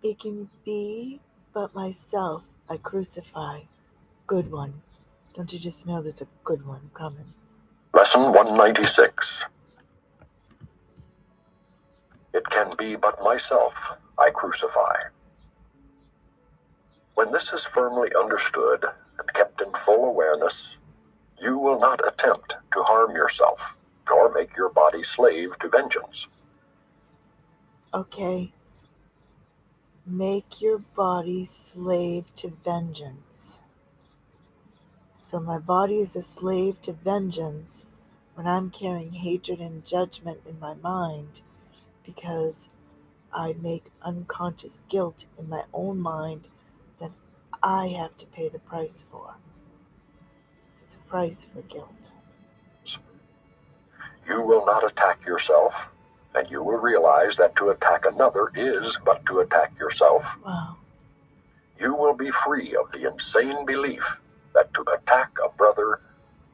It can be but myself I crucify. Good one. Don't you just know there's a good one coming? Lesson 196. It can be but myself I crucify. When this is firmly understood and kept in full awareness, you will not attempt to harm yourself, nor make your body slave to vengeance. Okay. Make your body slave to vengeance. So my body is a slave to vengeance when I'm carrying hatred and judgment in my mind because I make unconscious guilt in my own mind that I have to pay the price for. It's a price for guilt. You will not attack yourself, and you will realize that to attack another is but to attack yourself. Wow. You will be free of the insane belief that to attack a brother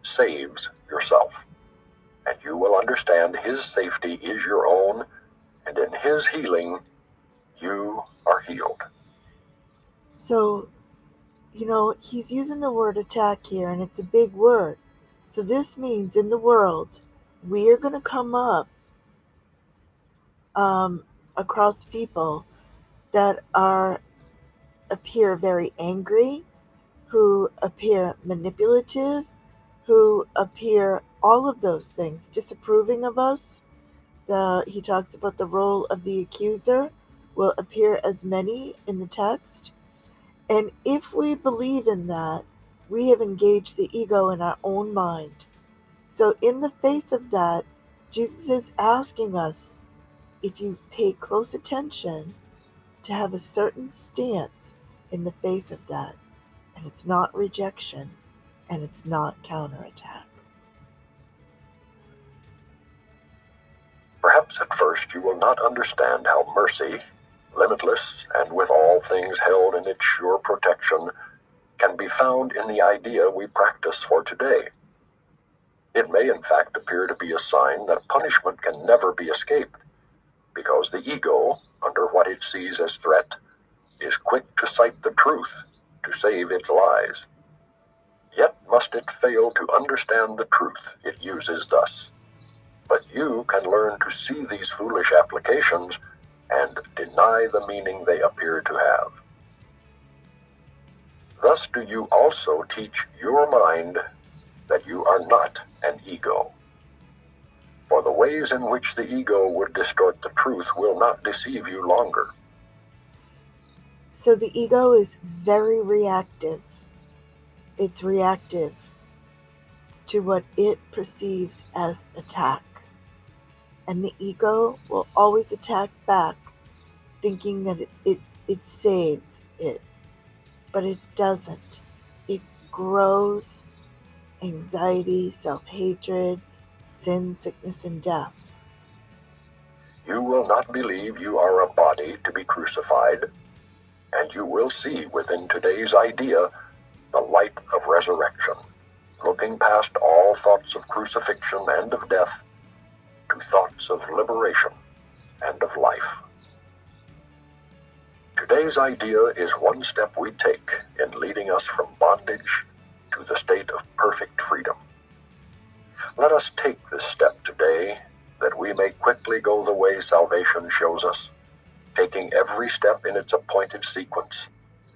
saves yourself, and you will understand his safety is your own, and in his healing, you are healed. So, he's using the word attack here, and it's a big word. So this means in the world, we are going to come up across people that appear very angry, who appear manipulative, who appear all of those things, disapproving of us. He talks about the role of the accuser will appear as many in the text. And if we believe in that, we have engaged the ego in our own mind. So in the face of that, Jesus is asking us, if you pay close attention, to have a certain stance in the face of that. And it's not rejection, and it's not counterattack. Perhaps at first you will not understand how mercy, limitless and with all things held in its sure protection, can be found in the idea we practice for today. It may in fact appear to be a sign that punishment can never be escaped, because the ego, under what it sees as threat, is quick to cite the truth to save its lies. Yet must it fail to understand the truth it uses thus. But you can learn to see these foolish applications and deny the meaning they appear to have. Thus do you also teach your mind that you are not an ego. For the ways in which the ego would distort the truth will not deceive you longer. So the ego is very reactive. It's reactive to what it perceives as attack. And the ego will always attack back, thinking that it saves it. But it doesn't. It grows anxiety, self-hatred, sin, sickness, and death. You will not believe you are a body to be crucified, and you will see within today's idea the light of resurrection, looking past all thoughts of crucifixion and of death to thoughts of liberation and of life. Today's idea is one step we take in leading us from bondage to the state of perfect freedom. Let us take this step today, that we may quickly go the way salvation shows us, taking every step in its appointed sequence,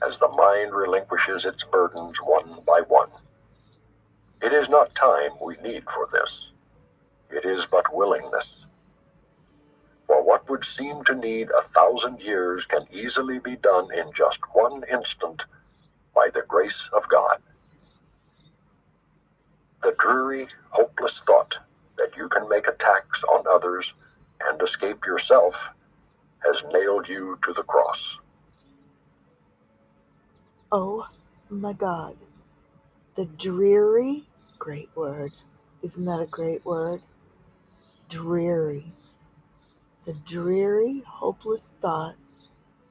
as the mind relinquishes its burdens one by one. It is not time we need for this. It is but willingness. For what would seem to need 1,000 years can easily be done in just one instant by the grace of God. The dreary, hopeless thought that you can make attacks on others and escape yourself has nailed you to the cross. Oh my God. The dreary, great word. Isn't that a great word? Dreary. The dreary, hopeless thought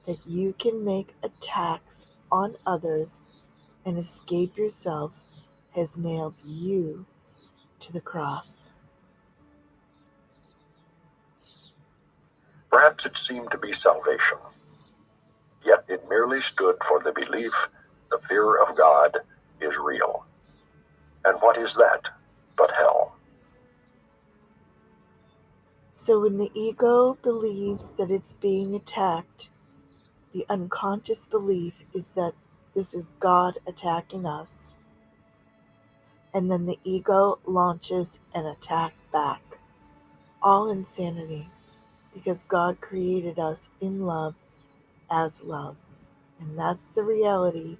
that you can make attacks on others and escape yourself has nailed you to the cross. Perhaps it seemed to be salvation. It merely stood for the belief the fear of God is real. And what is that but hell? So when the ego believes that it's being attacked, the unconscious belief is that this is God attacking us. And then the ego launches an attack back. All insanity, because God created us in love as love. And that's the reality,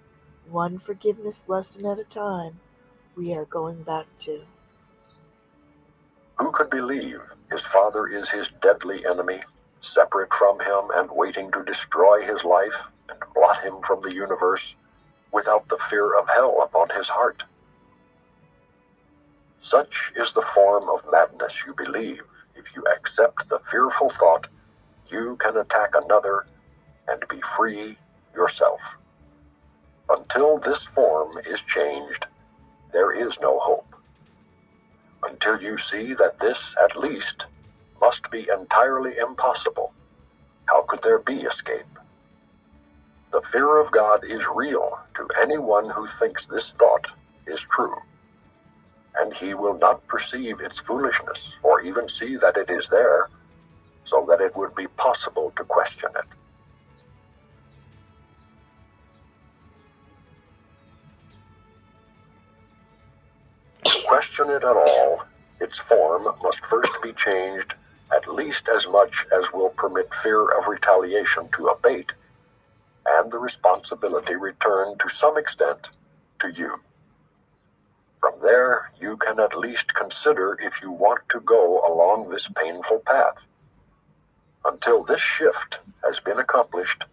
one forgiveness lesson at a time, we are going back to. Who could believe his father is his deadly enemy, separate from him and waiting to destroy his life and blot him from the universe, without the fear of hell upon his heart? Such is the form of madness you believe if you accept the fearful thought you can attack another and be free yourself. Until this form is changed, there is no hope. Until you see that this, at least, must be entirely impossible, how could there be escape? The fear of God is real to anyone who thinks this thought is true, and he will not perceive its foolishness or even see that it is there, so that it would be possible to question it. To question it at all, its form must first be changed at least as much as will permit fear of retaliation to abate, and the responsibility returned to some extent to you. From there, you can at least consider if you want to go along this painful path. Until this shift has been accomplished,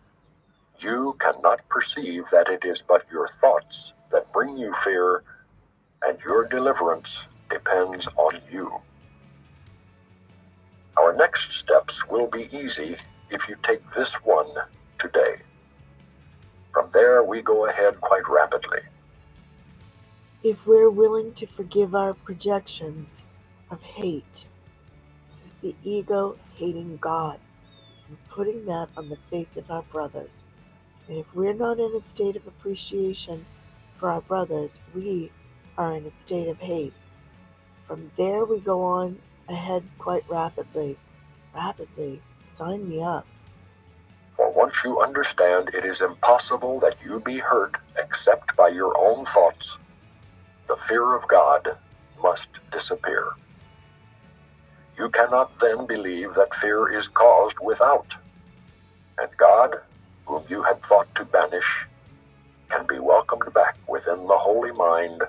you cannot perceive that it is but your thoughts that bring you fear, and your deliverance depends on you. Our next steps will be easy if you take this one today. From there, we go ahead quite rapidly. If we're willing to forgive our projections of hate, this is the ego hating God and putting that on the face of our brothers. And if we're not in a state of appreciation for our brothers, we are in a state of hate. From there, we go on ahead quite rapidly. Rapidly. Sign me up. For once you understand it is impossible that you be hurt except by your own thoughts, the fear of God must disappear. You cannot then believe that fear is caused without, and God, whom you had thought to banish, can be welcomed back within the holy mind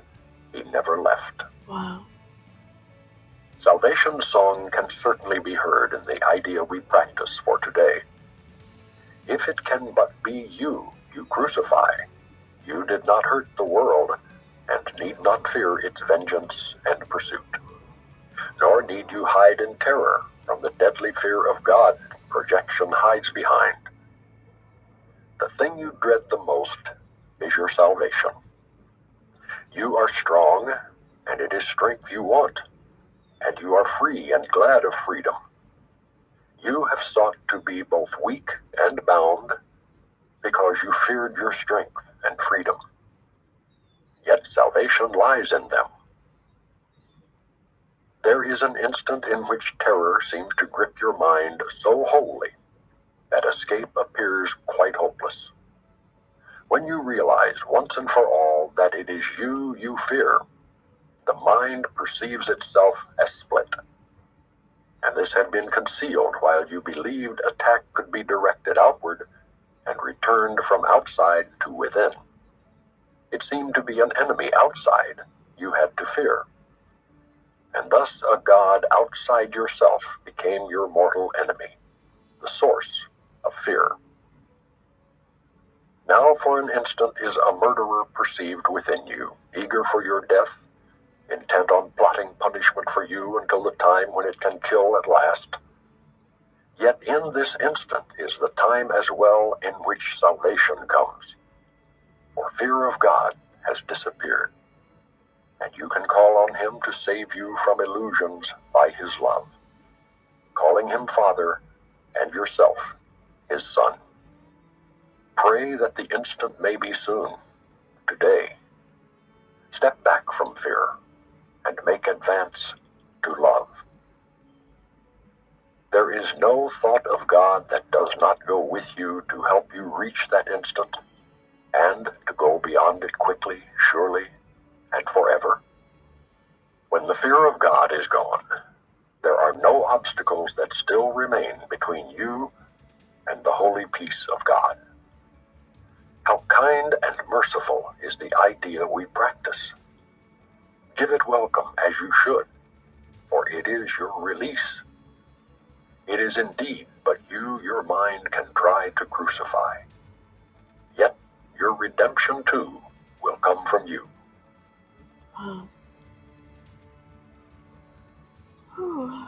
he never left. Wow. Salvation's song can certainly be heard in the idea we practice for today. If it can but be you crucify, you did not hurt the world, and need not fear its vengeance and pursuit. Nor need you hide in terror from the deadly fear of God projection hides behind. The thing you dread the most is your salvation. You are strong, and it is strength you want, and you are free and glad of freedom. You have sought to be both weak and bound, because you feared your strength and freedom. Yet salvation lies in them. There is an instant in which terror seems to grip your mind so wholly that escape appears quite hopeless. When you realize once and for all that it is you fear, the mind perceives itself as split. And this had been concealed while you believed attack could be directed outward and returned from outside to within. It seemed to be an enemy outside you had to fear. And thus a God outside yourself became your mortal enemy, the source of fear. Now for an instant is a murderer perceived within you, eager for your death, intent on plotting punishment for you until the time when it can kill at last. Yet in this instant is the time as well in which salvation comes. For fear of God has disappeared, and you can call on him to save you from illusions by his love, calling him Father and yourself his Son. Pray that the instant may be soon, today. Step back from fear and make advance to love. There is no thought of God that does not go with you to help you reach that instant and to go beyond it quickly, surely, and forever. When the fear of God is gone, there are no obstacles that still remain between you and the holy peace of God. How kind and merciful is the idea we practice. Give it welcome as you should, for it is your release. It is indeed but you your mind can try to crucify. Yet your redemption too will come from you. Whew.